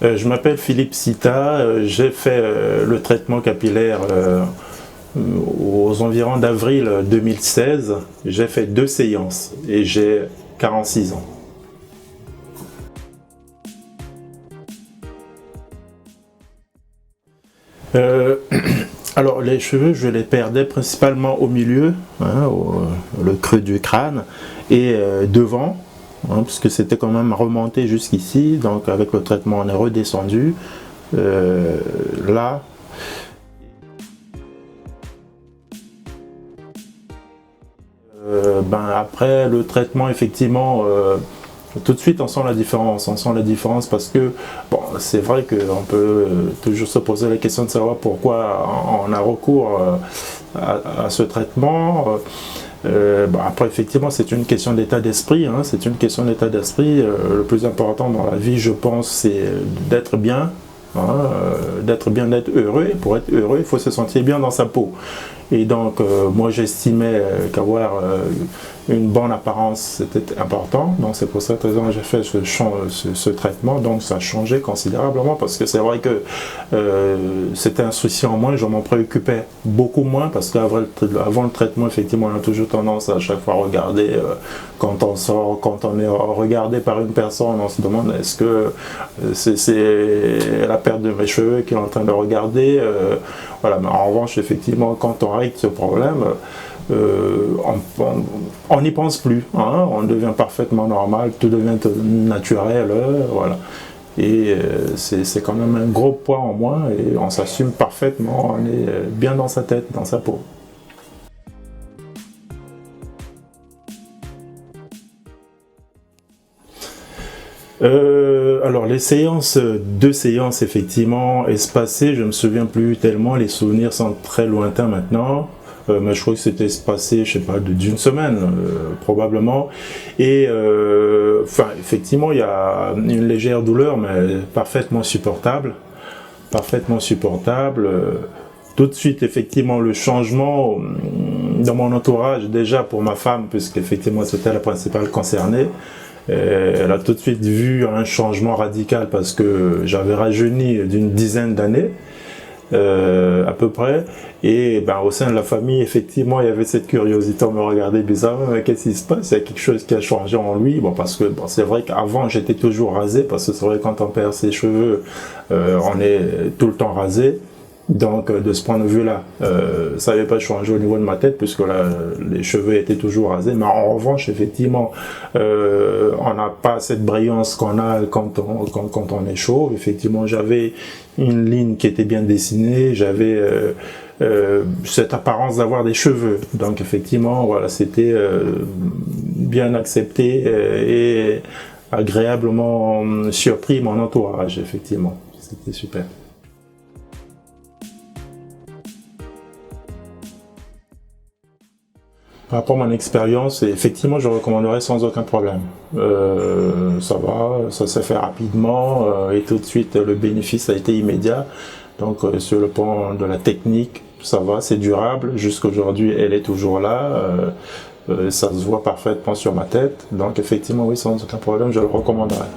Je m'appelle Philippe Sita, j'ai fait le traitement capillaire aux environs d'avril 2016. J'ai fait 2 séances et j'ai 46 ans. Alors les cheveux, je les perdais principalement au milieu, le creux du crâne, et devant, puisque c'était quand même remonté jusqu'ici. Donc avec le traitement, on est redescendu là. Après le traitement, effectivement, tout de suite on sent la différence, parce que bon, c'est vrai qu'on peut toujours se poser la question de savoir pourquoi on a recours à ce traitement. Après, effectivement, c'est une question d'état d'esprit, c'est une question d'état d'esprit. Le plus important dans la vie, je pense, c'est d'être bien, d'être heureux. Et pour être heureux, il faut se sentir bien dans sa peau. Et donc, moi, j'estimais qu'avoir une bonne apparence, c'était important. Donc, c'est pour cette raison que j'ai fait ce traitement. Donc, ça a changé considérablement, parce que c'est vrai que c'était un souci en moins. Je m'en préoccupais beaucoup moins, parce qu'avant le traitement, effectivement, on a toujours tendance à chaque fois regarder, quand on sort, quand on est regardé par une personne, on se demande est-ce que c'est la perte de mes cheveux qui est en train de regarder. Voilà, mais en revanche, effectivement, quand on règle ce problème, on n'y pense plus, on devient parfaitement normal, tout devient naturel, voilà. Et c'est quand même un gros poids en moins, et on s'assume parfaitement, on est bien dans sa tête, dans sa peau. Alors les séances, 2 séances effectivement espacées, je me souviens plus tellement, les souvenirs sont très lointains maintenant, mais je crois que c'était espacé, je sais pas, d'une semaine probablement. Et effectivement, il y a une légère douleur, mais parfaitement supportable, parfaitement supportable. Tout de suite, effectivement, le changement dans mon entourage, déjà pour ma femme, puisqu'effectivement c'était la principale concernée. Elle a tout de suite vu un changement radical, parce que j'avais rajeuni d'une dizaine d'années à peu près, et au sein de la famille, effectivement, il y avait cette curiosité, on me regardait bizarrement, mais qu'est-ce qui se passe, il y a quelque chose qui a changé en lui. Parce que c'est vrai qu'avant j'étais toujours rasé, parce que c'est vrai, quand on perd ses cheveux, on est tout le temps rasé. Donc de ce point de vue-là, ça n'avait pas changé au niveau de ma tête, puisque là, les cheveux étaient toujours rasés. Mais en revanche, effectivement, on n'a pas cette brillance qu'on a quand on est chauve. Effectivement, j'avais une ligne qui était bien dessinée, j'avais cette apparence d'avoir des cheveux. Donc effectivement, voilà, c'était bien accepté et agréablement surpris mon entourage, effectivement. C'était super. Par rapport à mon expérience, effectivement, je recommanderais sans aucun problème. Ça va, ça s'est fait rapidement, et tout de suite, le bénéfice a été immédiat. Donc, sur le plan de la technique, ça va, c'est durable. Jusqu'à aujourd'hui, elle est toujours là. Ça se voit parfaitement sur ma tête. Donc, effectivement, oui, sans aucun problème, je le recommanderais.